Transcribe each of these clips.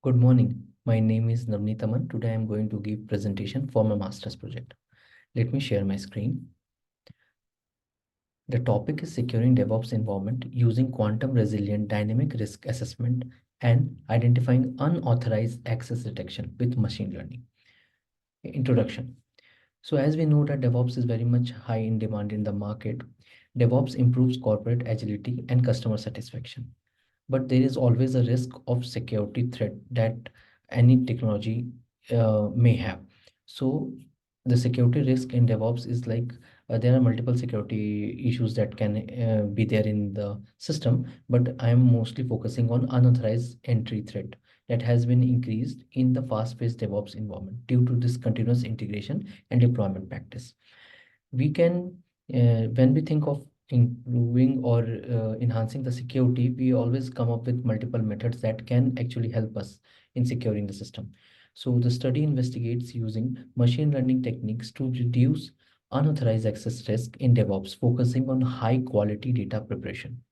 Good morning. My name is Navneet Aman. Today I am going to give presentation for my master's project. Let me share my screen. The topic is securing DevOps environment using quantum resilient dynamic risk assessment and identifying unauthorized access detection with machine learning. Introduction. So as we know that DevOps is very much high in demand in the market, DevOps improves corporate agility and customer satisfaction. But there is always a risk of security threat that any technology may have. So the security risk in DevOps is like there are multiple security issues that can be there in the system, but I am mostly focusing on unauthorized entry threat that has been increased in the fast-paced DevOps environment due to this continuous integration and deployment practice. We can, when we think of improving or enhancing the security, we always come up with multiple methods that can actually help us in securing the system. So the study investigates using machine learning techniques to reduce unauthorized access risk in DevOps, focusing on high quality data preparation.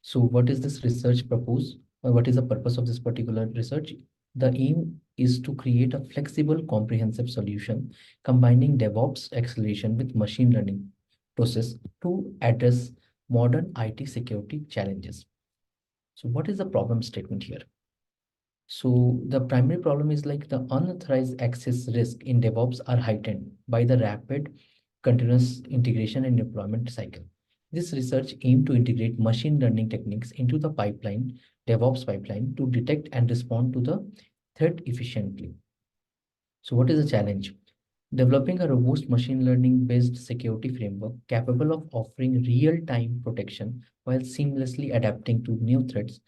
So what is this research propose? What is the purpose of this particular research? The aim is to create a flexible, comprehensive solution combining DevOps acceleration with machine learning process to address modern IT security challenges. So what is the problem statement here? So the primary problem is like the unauthorized access risk in DevOps are heightened by the rapid continuous integration and deployment cycle. This research aimed to integrate machine learning techniques into the pipeline, DevOps pipeline, to detect and respond to the threat efficiently. So what is the challenge? Developing a robust machine learning based security framework capable of offering real-time protection while seamlessly adapting to new threats,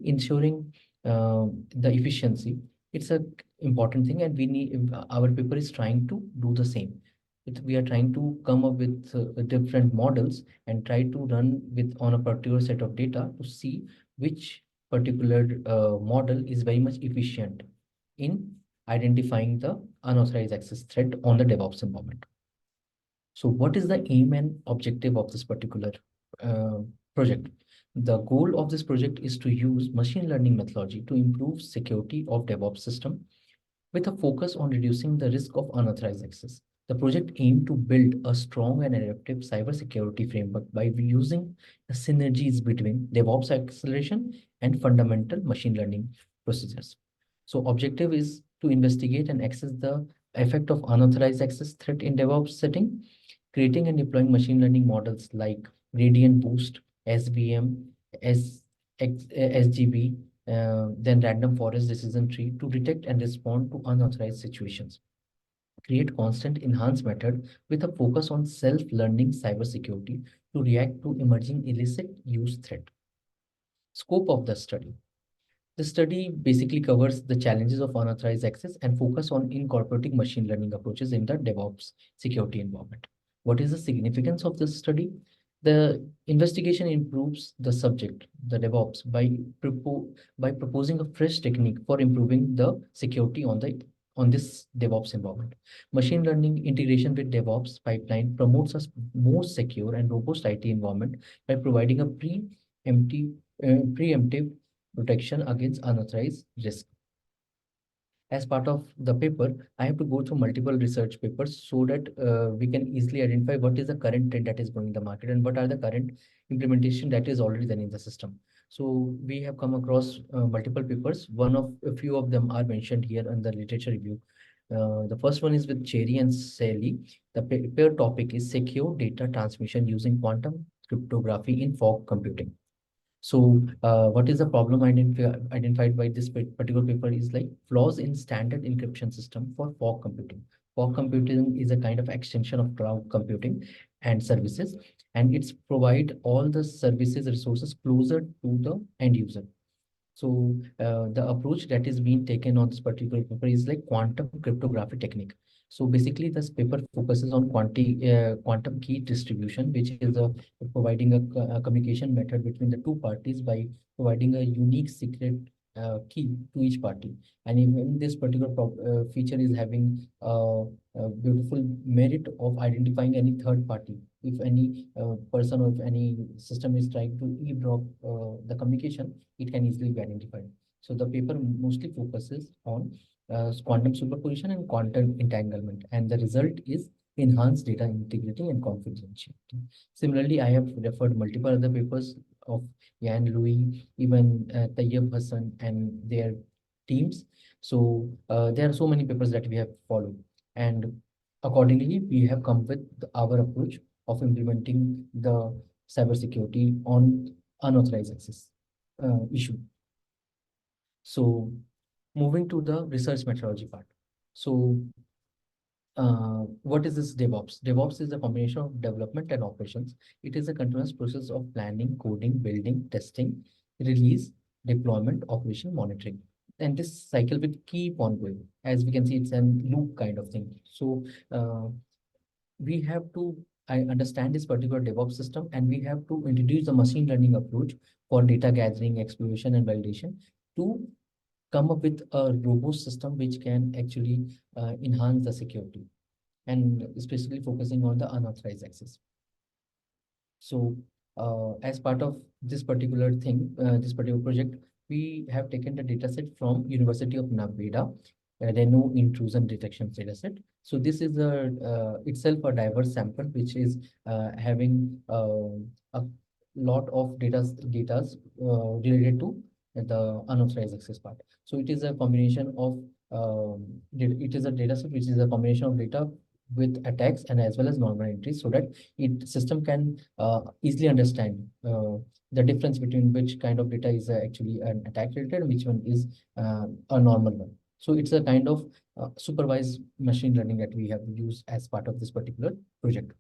ensuring the efficiency. It's a important thing, and we need our paper is trying to do the same. We are trying to come up with different models and try to run with on a particular set of data to see which particular model is very much efficient in identifying the unauthorized access threat on the DevOps environment. So what is the aim and objective of this particular uh, project? The goal of this project is to use machine learning methodology to improve security of DevOps system with a focus on reducing the risk of unauthorized access. The project aimed to build a strong and adaptive cybersecurity framework by using the synergies between DevOps acceleration and fundamental machine learning procedures. So objective is to investigate and assess the effect of unauthorized access threat in DevOps setting, creating and deploying machine learning models like gradient boost, SVM, SGB, then random forest decision tree to detect and respond to unauthorized situations. Create constant enhanced method with a focus on self-learning cybersecurity to react to emerging illicit use threat. Scope of the study. The study basically covers the challenges of unauthorized access and focus on incorporating machine learning approaches in the DevOps security environment. What is the significance of this study? The investigation improves the subject, the DevOps, by proposing a fresh technique for improving the security on this DevOps environment. Machine learning integration with DevOps pipeline promotes a more secure and robust IT environment by providing a preemptive protection against unauthorized risk. As part of the paper, I have to go through multiple research papers so that we can easily identify what is the current trend that is going in the market and what are the current implementation that is already done in the system. So we have come across multiple papers. A few of them are mentioned here in the literature review. The first one is with Cherry and Sally. The paper topic is secure data transmission using quantum cryptography in fog computing. So, what is the problem identified by this particular paper is like flaws in standard encryption system for fog computing. Fog computing is a kind of extension of cloud computing and services, and it's provide all the services resources closer to the end user. So the approach that is being taken on this particular paper is like quantum cryptography technique. So basically, this paper focuses on quantum key distribution, which is providing a communication method between the two parties by providing a unique secret key to each party. And even this particular feature is having a beautiful merit of identifying any third party. If any person or if any system is trying to eavesdrop the communication, it can easily be identified. So the paper mostly focuses on quantum superposition and quantum entanglement, and the result is enhanced data integrity and confidentiality. Similarly, I have referred multiple other papers of Yan Louis, even Tayyab Hassan and their teams. So there are so many papers that we have followed, and accordingly, we have come with our approach of implementing the cybersecurity on unauthorized access issue. So moving to the research methodology part. So what is this DevOps? DevOps is a combination of development and operations. It is a continuous process of planning, coding, building, testing, release, deployment, operation, monitoring. And this cycle will keep on going. As we can see, it's a loop kind of thing. So uh, we have to I understand this particular DevOps system, and we have to introduce the machine learning approach for data gathering, exploration, and validation to come up with a robust system which can actually enhance the security, and especially focusing on the unauthorized access. So, as part of this particular thing, this particular project, we have taken the dataset from University of Nevada, Reno intrusion detection dataset. So this is a itself a diverse sample which is having a lot of data related to the unauthorized access part. So it is a combination of it is a dataset which is a combination of data with attacks and as well as normal entries, so that it system can easily understand the difference between which kind of data is actually an attack related and which one is a normal one. So it's a kind of supervised machine learning that we have used as part of this particular project.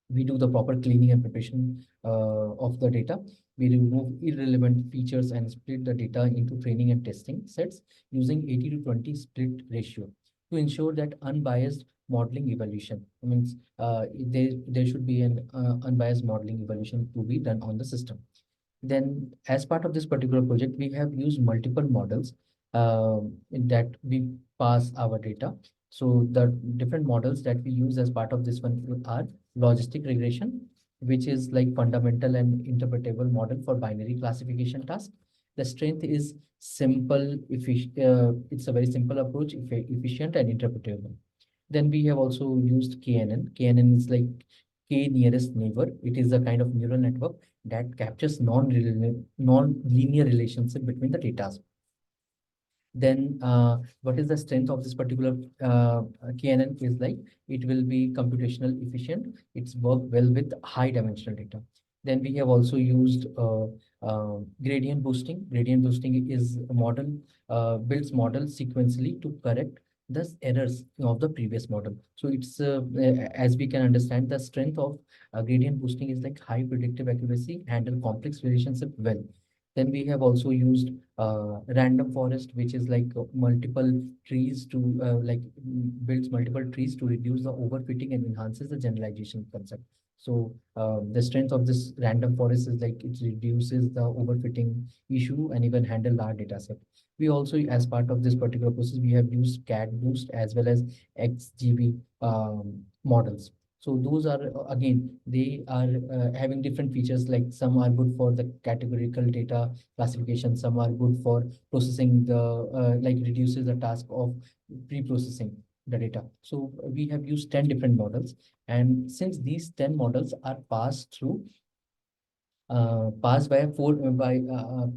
We do the proper cleaning and preparation of the data. We remove irrelevant features and split the data into training and testing sets using 80 to 20 split ratio to ensure that unbiased modeling evaluation. I mean, there should be an unbiased modeling evaluation to be done on the system. Then, as part of this particular project, we have used multiple models that we pass our data. So the different models that we use as part of this one are logistic regression, which is like fundamental and interpretable model for binary classification task. The strength is simple, it's a very simple approach, efficient and interpretable. Then we have also used KNN. KNN is like K nearest neighbor. It is a kind of neural network that captures non-linear relationship between the data. Then what is the strength of this particular KNN is like it will be computational efficient. It's work well with high dimensional data. Then we have also used gradient boosting. Gradient boosting is a model builds model sequentially to correct the errors of the previous model. So it's as we can understand, the strength of gradient boosting is like high predictive accuracy, handle complex relationship well. Then we have also used random forest, which is like multiple trees to builds multiple trees to reduce the overfitting and enhances the generalization concept. So the strength of this random forest is like it reduces the overfitting issue and even handle large data set. We also, as part of this particular process, we have used CAD boost as well as XGB models. So those are again, they are having different features, like some are good for the categorical data classification, some are good for processing the like reduces the task of pre-processing the data. So we have used 10 different models, and since these 10 models are passed by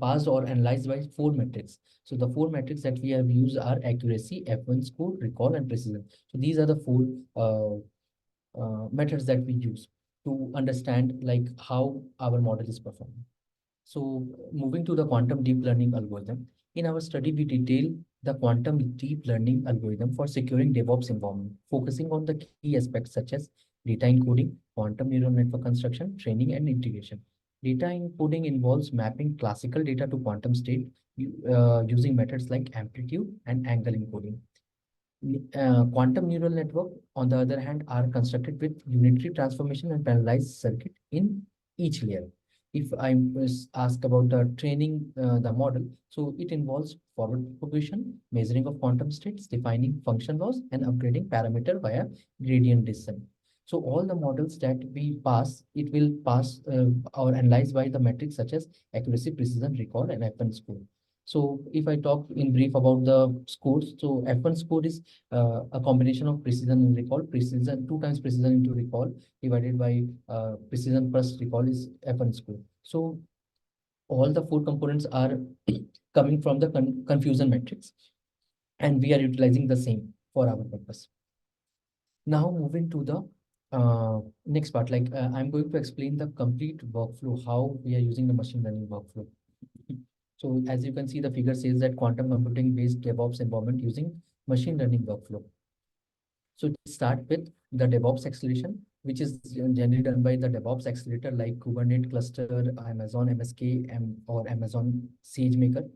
passed or analyzed by four metrics. So the four metrics that we have used are accuracy, F1 score, recall, and precision. So these are the four methods that we use to understand like how our model is performing. So moving to the quantum deep learning algorithm, in our study, we detail the quantum deep learning algorithm for securing DevOps environment, focusing on the key aspects such as data encoding, quantum neural network construction, training, and integration. Data encoding involves mapping classical data to quantum state using methods like amplitude and angle encoding. Quantum neural network, on the other hand, are constructed with unitary transformation and parallelized circuit in each layer. If I was asked about the training the model, so it involves forward propagation, measuring of quantum states, defining function laws, and upgrading parameter via gradient descent. So all the models that we pass, it will pass or analyze by the metrics such as accuracy, precision, recall, and F1 score. So if I talk in brief about the scores, so F1 score is a combination of precision and recall. Precision, 2 times precision into recall divided by precision plus recall is F1 score. So all the 4 components are coming from the confusion matrix, and we are utilizing the same for our purpose. Now moving to the next part, like I'm going to explain the complete workflow, how we are using the machine learning workflow. So as you can see, the figure says that quantum computing based DevOps environment using machine learning workflow. So it start with the DevOps acceleration, which is generally done by the DevOps accelerator like Kubernetes cluster, Amazon MSK, or Amazon SageMaker.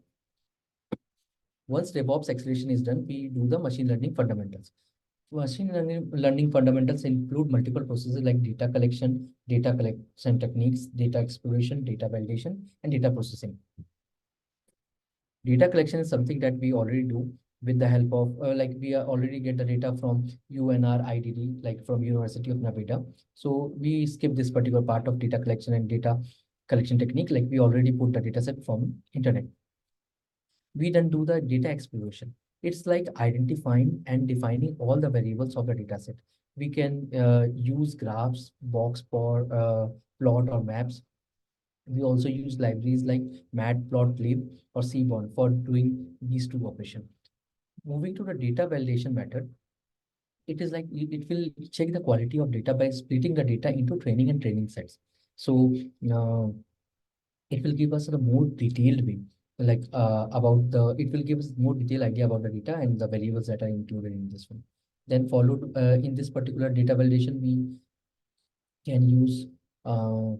Once DevOps acceleration is done, we do the machine learning fundamentals. Machine learning fundamentals include multiple processes like data collection techniques, data exploration, data validation, and data processing. Data collection is something that we already do with the help of like we are already get the data from UNRIDD, like from University of Nevada. So we skip this particular part of data collection and data collection technique, like we already put the data set from internet. We then do the data exploration. It's like identifying and defining all the variables of the data set. We can use graphs, box plot or maps. We also use libraries like matplotlib or seaborn for doing these two operations. Moving to the data validation method, it is like it will check the quality of data by splitting the data into training and training sets. So uh, it will give us a more detailed way, like about the, it will give us more detailed idea about the data and the variables that are included in this one. Then followed in this particular data validation, we can use uh,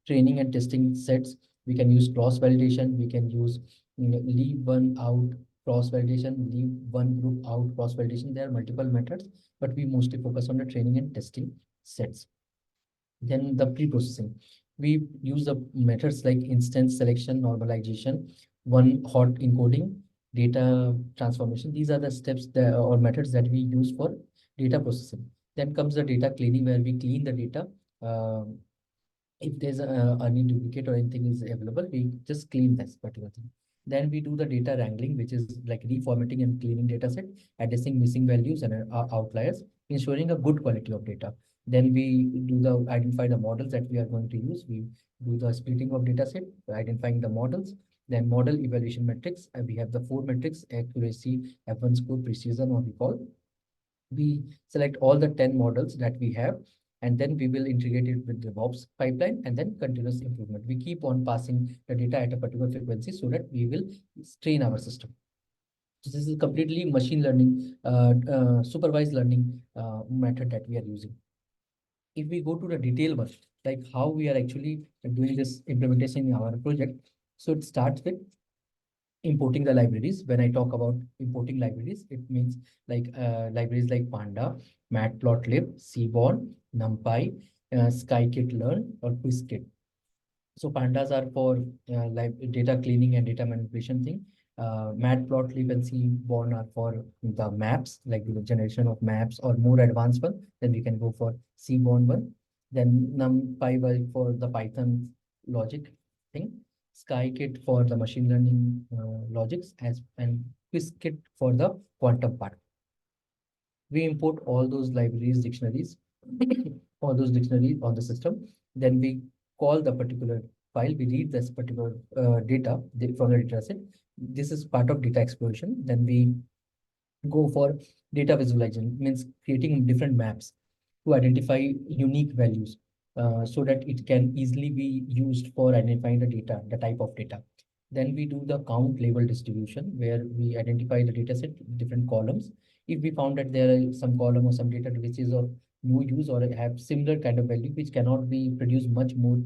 training and testing sets. We can use cross validation. We can use leave one out cross validation, leave one group out cross validation. There are multiple methods, but we mostly focus on the training and testing sets. Then the pre-processing. We use the methods like instance selection, normalization, one hot encoding, data transformation. These are the steps that, or methods that we use for data processing. Then comes the data cleaning, where we clean the data. If there's any duplicate or anything is available, we just clean this particular thing. Then we do the data wrangling, which is like reformatting and cleaning data set, addressing missing values and outliers, ensuring a good quality of data. Then we do the identify the models that we are going to use. We do the splitting of data set, identifying the models. Then model evaluation metrics. We have the 4 metrics: accuracy, F1 score, precision, or recall. We select all the 10 models that we have, and then we will integrate it with DevOps pipeline and then continuous improvement. We keep on passing the data at a particular frequency so that we will train our system. So this is completely machine learning, supervised learning method that we are using. If we go to the detail one, like how we are actually doing this implementation in our project, so it starts with importing the libraries. When I talk about importing libraries, it means like libraries like Panda, Matplotlib, Seaborn, NumPy, Scikit-learn, or Quizzkit. So pandas are for like data cleaning and data manipulation thing. Matplotlib and Seaborn are for the maps, like the generation of maps or more advanced one. Then we can go for Seaborn one. Then NumPy for the Python logic thing. Skykit for the machine learning logics, as and Quizzkit for the quantum part. We import all those libraries, dictionaries, all those dictionaries on the system. Then we call the particular file. We read this particular data from the data set. This is part of data exploration. Then we go for data visualization, means creating different maps to identify unique values so that it can easily be used for identifying the data, the type of data. Then we do the count label distribution, where we identify the data set, different columns. If we found that there are some column or some data which is of no use or have similar kind of value which cannot be produce much more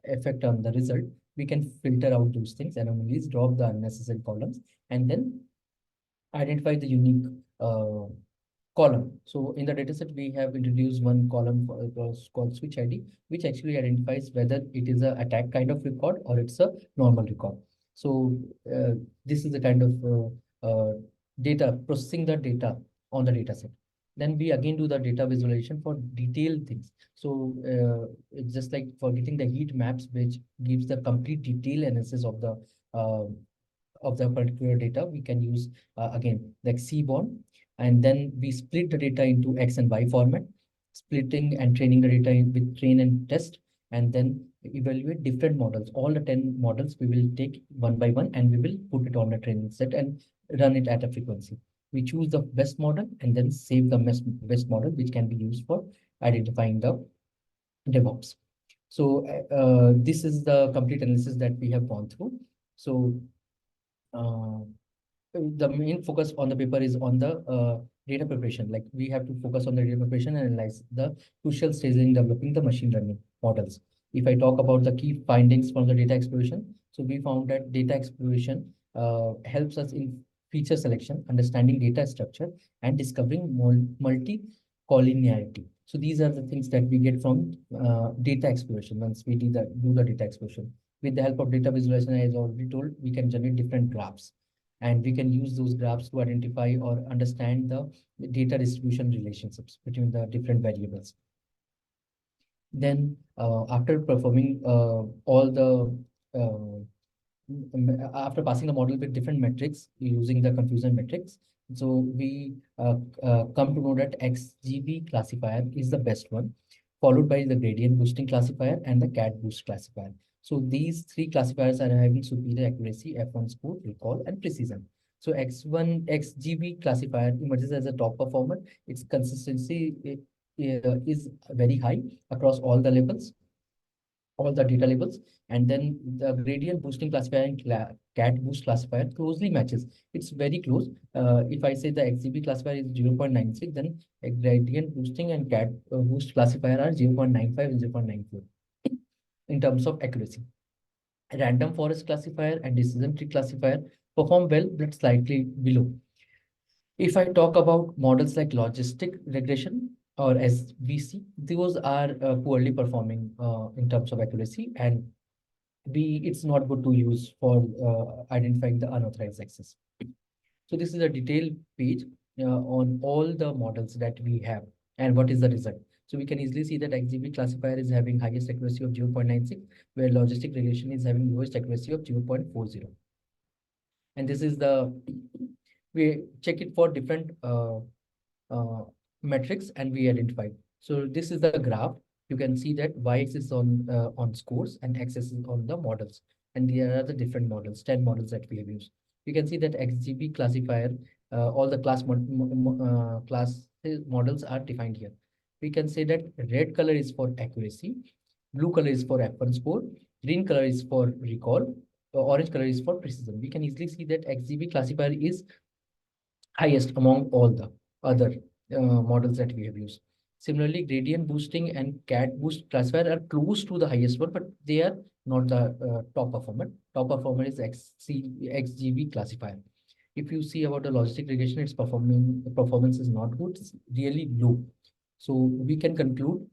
effect on the result, we can filter out those things, anomalies, drop the unnecessary columns, and then identify the unique uh, column. So in the dataset, we have introduced one column called switch ID, which actually identifies whether it is a attack kind of record or it's a normal record. So this is the kind of data processing the data on the dataset. Then we again do the data visualization for detailed things. So it's just like for getting the heat maps, which gives the complete detail analysis of the uh, of the particular data, we can use again like seaborn, and then we split the data into X and Y format, splitting and training the data with train and test, and then evaluate different models. All the 10 models we will take one by one, and we will put it on a training set and run it at a frequency. We choose the best model and then save the best model, which can be used for identifying the DevOps. So this is the complete analysis that we have gone through. So uh, the main focus on the paper is on the data preparation. Like we have to focus on the data preparation and analyze the crucial stage in developing the machine learning models. If I talk about the key findings from the data exploration, so we found that data exploration helps us in feature selection, understanding data structure, and discovering multi-collinearity. So these are the things that we get from data exploration once we do the data exploration. With the help of data visualization, as already told, we can generate different graphs, and we can use those graphs to identify or understand the data distribution relationships between the different variables. Then after performing all the after passing the model with different metrics using the confusion metrics, so we come to know that XGB classifier is the best one, followed by the gradient boosting classifier and the CAT boost classifier. So these three classifiers are having superior accuracy, F1 score, recall, and precision. So X1 XGB classifier emerges as a top performer. Its consistency is very high across all the levels, all the data labels, and then the gradient boosting classifier and CAT boost classifier closely matches. It's very close. If I say the XGB classifier is 0.96, then a gradient boosting and CAT boost classifier are 0.95 and 0.94 in terms of accuracy. Random forest classifier and decision tree classifier perform well but slightly below. If I talk about models like logistic regression or SVC, those are poorly performing in terms of accuracy, and it's not good to use for identifying the unauthorized access. So this is a detailed page on all the models that we have and what is the result. So we can easily see that XGB classifier is having highest accuracy of 0.96, where logistic regression is having lowest accuracy of 0.40. And this is the, we check it for different uh, metrics and we identify. So this is the graph. You can see that y-axis on scores and x-axis on the models. And there are the different models, 10 models that we have used. You can see that XGB classifier, all the class models are defined here. We can say that red color is for accuracy, blue color is for F1 score, green color is for recall, orange color is for precision. We can easily see that XGB classifier is highest among all the other models that we have used. Similarly, gradient boosting and CAT boost classifier are close to the highest one, but they are not the top performer. Top performer is XGB classifier. If you see about the logistic regression, its performance is not good, it's really low. So we can conclude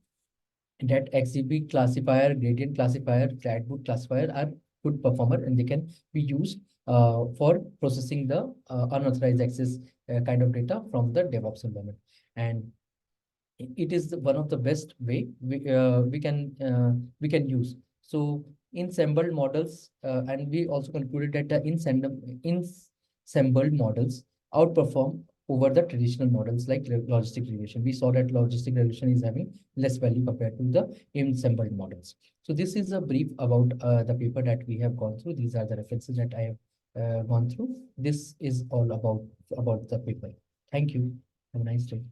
that XGB classifier, gradient classifier, CAT boost classifier are good performer, and they can be used for processing the unauthorized access kind of data from the DevOps environment. And it is one of the best way we can use. So ensembled models, and we also concluded that the ensembled models outperform over the traditional models like logistic regression. We saw that logistic regression is having less value compared to the ensembled models. So this is a brief about the paper that we have gone through. These are the references that I have gone through. This is all about the paper. Thank you. Have a nice day.